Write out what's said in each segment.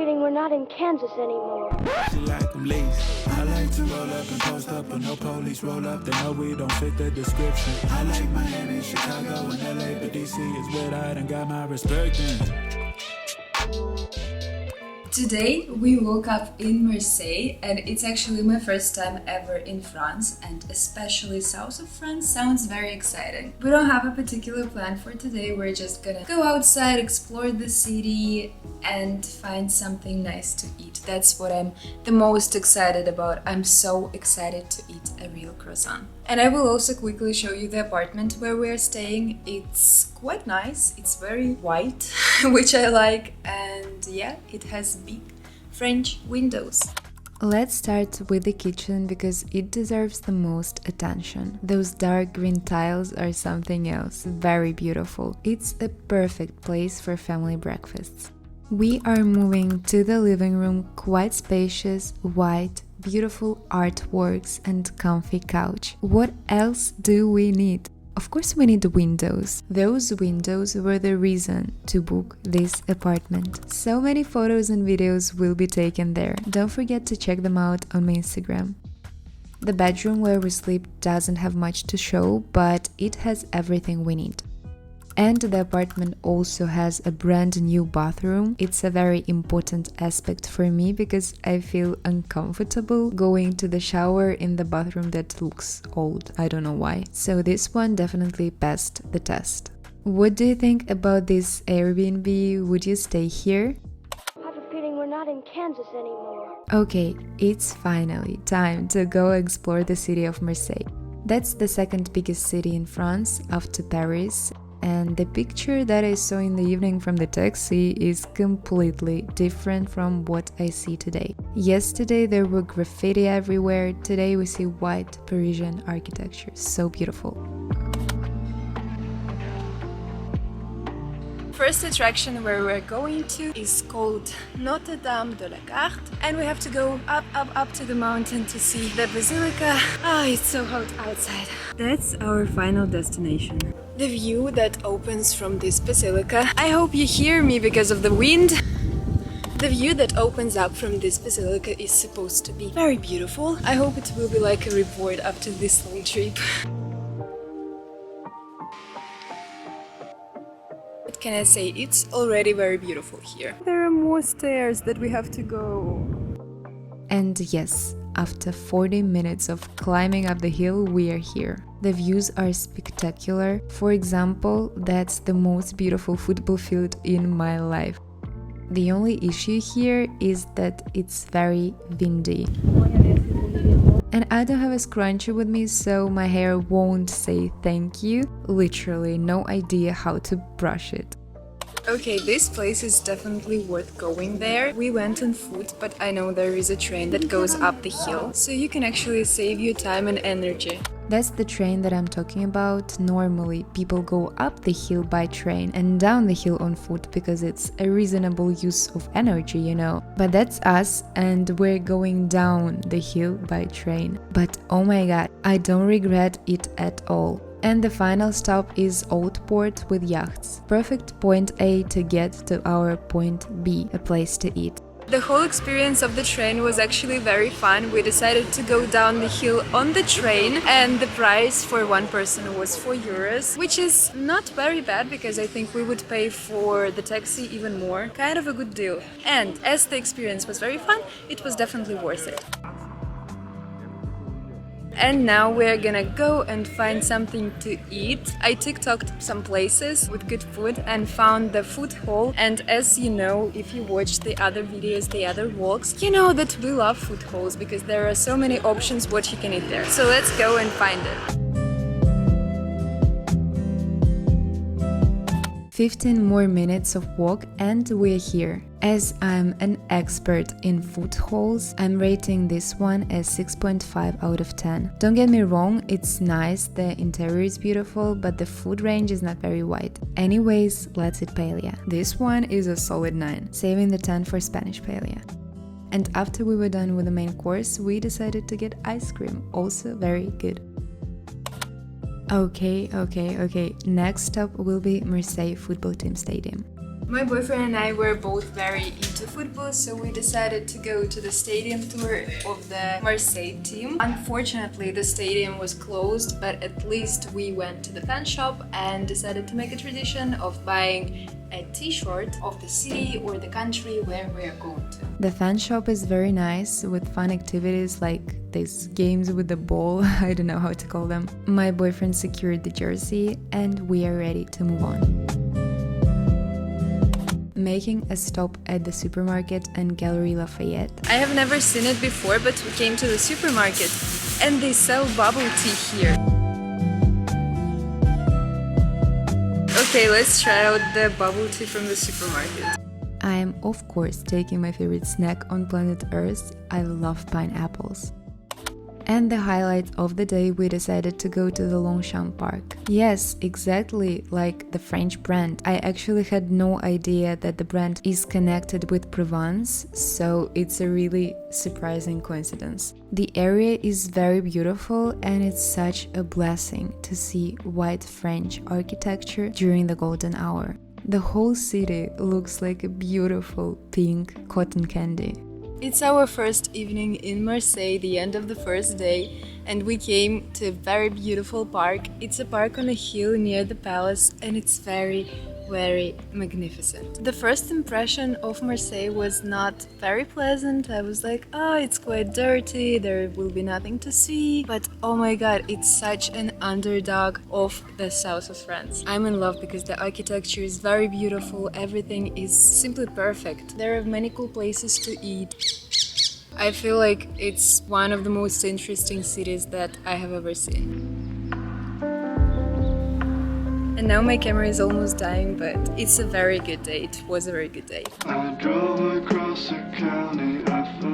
feeling we're not in Kansas anymore. She like them lazy. I like to roll up and post up, but no police roll up. They know we don't fit the description. I like Miami, Chicago, and LA, but DC is where I done got my respect in. Today we woke up in Marseille and it's actually my first time ever in France, and especially south of France sounds very exciting. We don't have a particular plan for today, we're just gonna go outside, explore the city and find something nice to eat. That's what I'm the most excited about. I'm so excited to eat a real croissant. And I will also quickly show you the apartment where we're staying. It's quite nice, it's very white, which I like, and yeah, it has big French windows. Let's start with the kitchen because it deserves the most attention. Those dark green tiles are something else, very beautiful. It's a perfect place for family breakfasts. We are moving to the living room, quite spacious, white, beautiful artworks and comfy couch. What else do we need? Of course we need windows. Those windows were the reason to book this apartment. So many photos and videos will be taken there. Don't forget to check them out on my Instagram. The bedroom where we sleep doesn't have much to show, but it has everything we need. And the apartment also has a brand new bathroom. It's a very important aspect for me because I feel uncomfortable going to the shower in the bathroom that looks old. I don't know why. So this one definitely passed the test. What do you think about this Airbnb? Would you stay here? I have a feeling we're not in Kansas anymore. Okay, it's finally time to go explore the city of Marseille. That's the second biggest city in France after Paris. And the picture that I saw in the evening from the taxi is completely different from what I see today. Yesterday there were graffiti everywhere, today we see white Parisian architecture, so beautiful. First attraction where we're going to is called Notre Dame de la Garde, and we have to go up to the mountain to see the Basilica. Ah, it's so hot outside. That's our final destination. The view that opens from this basilica. I hope you hear me because of the wind. The view that opens up from this basilica is supposed to be very beautiful. I hope it will be like a report after this long trip. What can I say? It's already very beautiful here. There are more stairs that we have to go. And yes, after 40 minutes of climbing up the hill, we are here. The views are spectacular. For example, that's the most beautiful football field in my life. The only issue here is that it's very windy. And I don't have a scrunchie with me, so my hair won't say thank you. Literally no idea how to brush it. Okay, this place is definitely worth going there. We went on foot, but I know there is a train that goes up the hill, so you can actually save your time and energy. That's the train that I'm talking about. Normally, people go up the hill by train and down the hill on foot because it's a reasonable use of energy, you know. But that's us, and we're going down the hill by train. But oh my god, I don't regret it at all. And the final stop is Old Port with yachts. Perfect point A to get to our point B, a place to eat. The whole experience of the train was actually very fun. We decided to go down the hill on the train, and the price for one person was €4, which is not very bad because I think we would pay for the taxi even more. Kind of a good deal. And as the experience was very fun, it was definitely worth it. And now we're gonna go and find something to eat. I TikToked some places with good food and found the food hall. And as you know, if you watch the other videos, the other vlogs, you know that we love food halls because there are so many options what you can eat there. So let's go and find it. 15 more minutes of walk and we're here. As I'm an expert in food halls, I'm rating this one as 6.5 out of 10. Don't get me wrong, it's nice, the interior is beautiful, but the food range is not very wide. Anyways, let's eat paella. This one is a solid 9, saving the 10 for Spanish paella. And after we were done with the main course, we decided to get ice cream, also very good. Okay. Next stop will be Marseille Football Team Stadium. My boyfriend and I were both very into football, so we decided to go to the stadium tour of the Marseille team. Unfortunately, the stadium was closed, but at least we went to the fan shop and decided to make a tradition of buying a t-shirt of the city or the country where we are going to. The fan shop is very nice with fun activities like these games with the ball, I don't know how to call them. My boyfriend secured the jersey and we are ready to move on. Making a stop at the supermarket and Galerie Lafayette. I have never seen it before, but we came to the supermarket and they sell bubble tea here. Okay, let's try out the bubble tea from the supermarket. I am of course taking my favorite snack on planet Earth. I love pineapples. And the highlight of the day, we decided to go to the Longchamp park. Yes, exactly like the French brand. I actually had no idea that the brand is connected with Provence, so it's a really surprising coincidence. The area is very beautiful and it's such a blessing to see white French architecture during the golden hour. The whole city looks like a beautiful pink cotton candy. It's our first evening in Marseille, the end of the first day, and we came to a very beautiful park. It's a park on a hill near the palace and it's very magnificent. The first impression of Marseille was not very pleasant. I was like, oh, it's quite dirty, there will be nothing to see, but oh my god, it's such an underdog of the south of France. I'm in love because the architecture is very beautiful, everything is simply perfect. There are many cool places to eat. I feel like it's one of the most interesting cities that I have ever seen. And now my camera is almost dying, but it's a very good day. It was a very good day.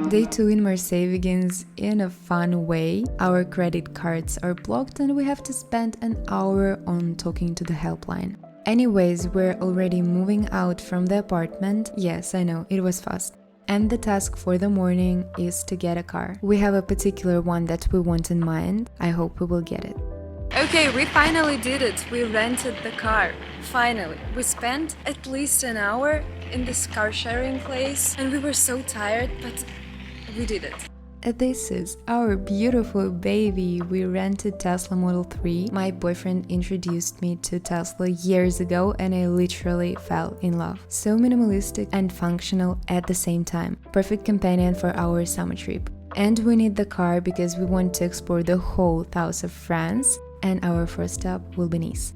Day 2 in Marseille begins in a fun way. Our credit cards are blocked and we have to spend an hour on talking to the helpline. Anyways, we're already moving out from the apartment. Yes, I know, it was fast. And the task for the morning is to get a car. We have a particular one that we want in mind. I hope we will get it. Okay, we finally did it. We rented the car. Finally. We spent at least an hour in this car sharing place and we were so tired, but we did it. This is our beautiful baby. We rented Tesla Model 3. My boyfriend introduced me to Tesla years ago and I literally fell in love. So minimalistic and functional at the same time. Perfect companion for our summer trip. And we need the car because we want to explore the whole south of France and our first stop will be Nice.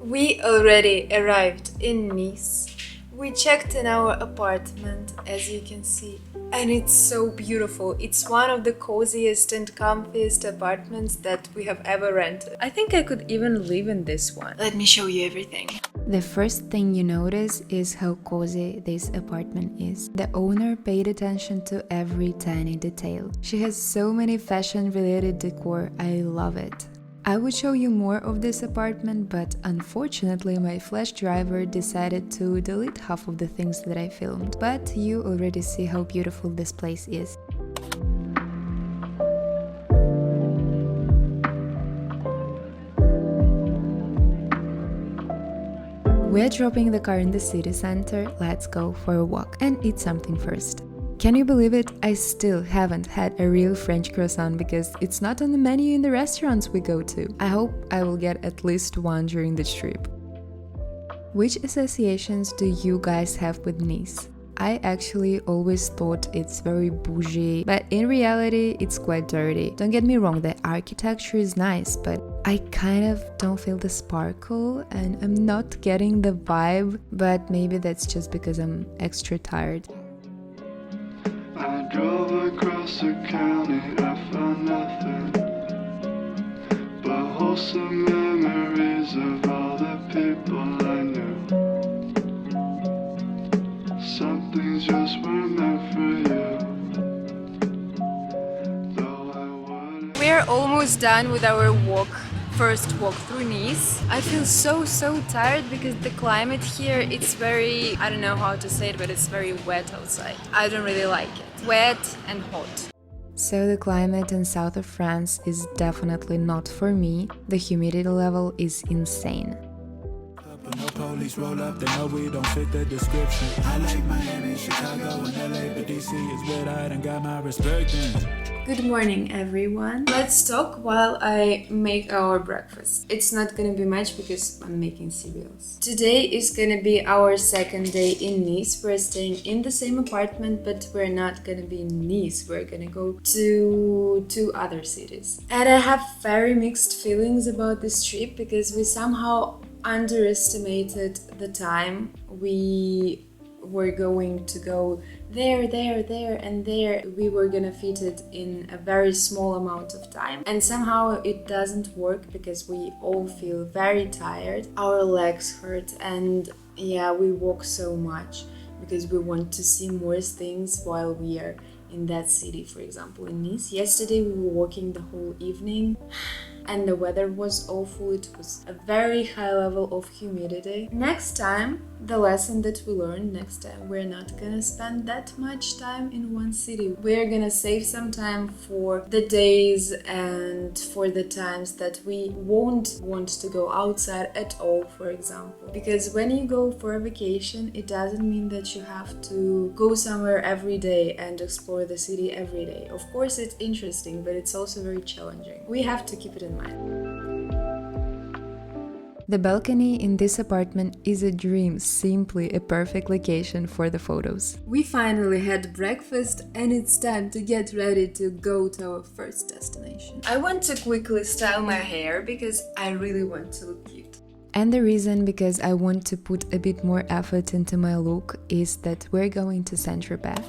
We already arrived in Nice. We checked in our apartment, as you can see, and it's so beautiful. It's one of the coziest and comfiest apartments that we have ever rented. I think I could even live in this one. Let me show you everything. The first thing you notice is how cozy this apartment is. The owner paid attention to every tiny detail. She has so many fashion-related decor, I love it. I would show you more of this apartment, but unfortunately my flash driver decided to delete half of the things that I filmed. But you already see how beautiful this place is. We're dropping the car in the city center, let's go for a walk and eat something first. Can you believe it? I still haven't had a real French croissant because it's not on the menu in the restaurants we go to. I hope I will get at least one during the trip. Which associations do you guys have with Nice? I actually always thought it's very bougie, but in reality it's quite dirty. Don't get me wrong, the architecture is nice, but I kind of don't feel the sparkle and I'm not getting the vibe, but maybe that's just because I'm extra tired. I drove across the county, I found nothing but wholesome memories of all the people I knew. Some things just weren't meant for you. We're almost done with our first walk through Nice. I feel so tired because the climate here, it's very, I don't know how to say it, but it's very wet outside. I don't really like it. Wet and hot. So the climate in south of France is definitely not for me. The humidity level is insane. No police roll up, they know we don't fit the description. I like Miami, Chicago, and LA, but DC is where I done got my respect in. Good morning, everyone. Let's talk while I make our breakfast. It's not gonna be much because I'm making cereals. Today is gonna be our second day in Nice. We're staying in the same apartment, but we're not gonna be in Nice. We're gonna go to two other cities. And I have very mixed feelings about this trip because we somehow underestimated the time. We were going to go there, and there. We were gonna fit it in a very small amount of time. And somehow it doesn't work because we all feel very tired. Our legs hurt and yeah, we walk so much because we want to see more things while we are in that city. For example, in Nice. Yesterday we were walking the whole evening and the weather was awful. It was a very high level of humidity. Next time, the lesson that we learned next time, we're not gonna spend that much time in one city. We're gonna save some time for the days and for the times that we won't want to go outside at all, for example. Because when you go for a vacation, it doesn't mean that you have to go somewhere every day and explore the city every day. Of course, it's interesting, but it's also very challenging. We have to keep it in mind. The balcony in this apartment is a dream, simply a perfect location for the photos. We finally had breakfast and it's time to get ready to go to our first destination. I want to quickly style my hair because I really want to look cute. And the reason because I want to put a bit more effort into my look is that we're going to St Tropez.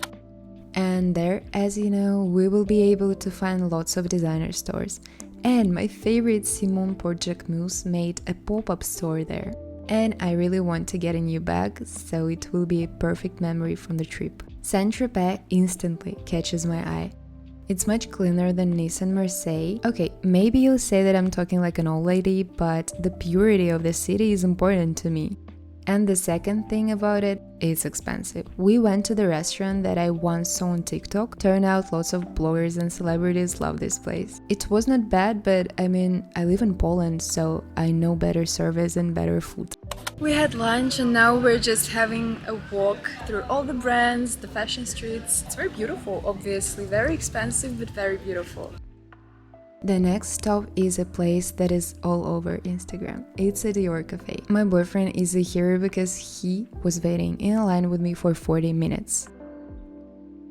And there, as you know, we will be able to find lots of designer stores. And my favorite Simone Porte-Jacquemus made a pop-up store there. And I really want to get a new bag, so it will be a perfect memory from the trip. St Tropez instantly catches my eye. It's much cleaner than Nice and Marseille. Okay, maybe you'll say that I'm talking like an old lady, but the purity of the city is important to me. And the second thing about it, it's expensive. We went to the restaurant that I once saw on TikTok. Turned out lots of bloggers and celebrities love this place. It was not bad, but I mean, I live in Poland, so I know better service and better food. We had lunch and now we're just having a walk through all the brands, the fashion streets. It's very beautiful, obviously. Very expensive, but very beautiful. The next stop is a place that is all over Instagram. It's a Dior cafe. My boyfriend is a hero because he was waiting in a line with me for 40 minutes.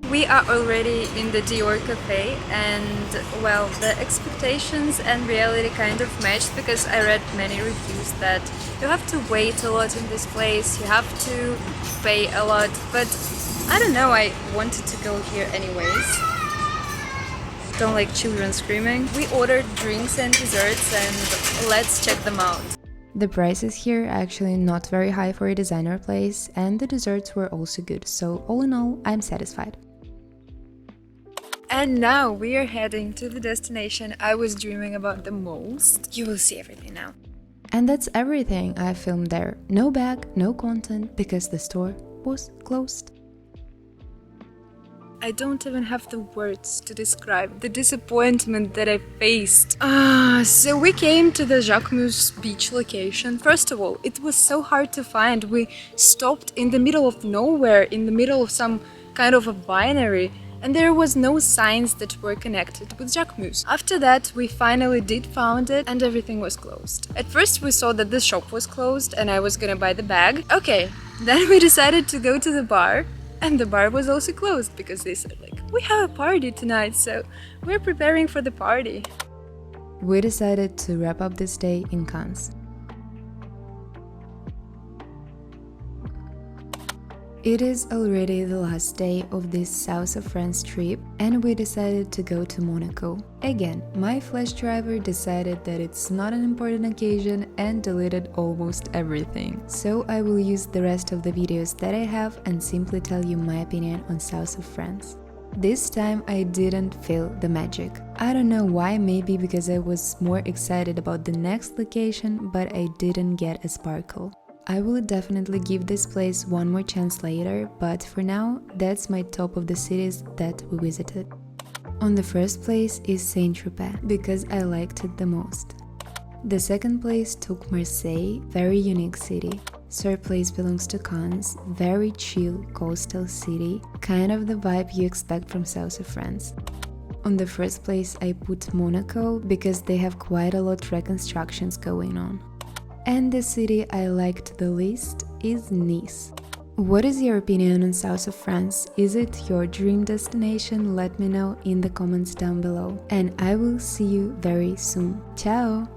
We are already in the Dior cafe and well, the expectations and reality kind of matched because I read many reviews that you have to wait a lot in this place, you have to pay a lot, but I don't know, I wanted to go here anyways. Don't like children screaming. We ordered drinks and desserts and let's check them out. The prices here are actually not very high for a designer place and the desserts were also good, so all in all, I'm satisfied. And now we are heading to the destination I was dreaming about the most. You will see everything now. And that's everything I filmed there. No bag, no content, because the store was closed. I don't even have the words to describe the disappointment that I faced. So we came to the Jacquemus beach location. First of all, it was so hard to find. We stopped in the middle of nowhere, in the middle of some kind of a binary, and there was no signs that were connected with Jacquemus. After that, we finally did found it and everything was closed. At first we saw that the shop was closed and I was gonna buy the bag. Okay, then we decided to go to the bar. And the bar was also closed because they said like, we have a party tonight, so we're preparing for the party. We decided to wrap up this day in Cannes. It is already the last day of this south of France trip and we decided to go to Monaco. Again, my flash driver decided that it's not an important occasion and deleted almost everything. So I will use the rest of the videos that I have and simply tell you my opinion on south of France. This time I didn't feel the magic. I don't know why, maybe because I was more excited about the next location, but I didn't get a sparkle. I will definitely give this place one more chance later, but for now, that's my top of the cities that we visited. On the first place is St Tropez, because I liked it the most. The second place took Marseille, very unique city. St Tropez belongs to Cannes, very chill coastal city, kind of the vibe you expect from south of France. On the first place I put Monaco because they have quite a lot of reconstructions going on. And the city I liked the least is Nice. What is your opinion on south of France? Is it your dream destination? Let me know in the comments down below. And I will see you very soon. Ciao!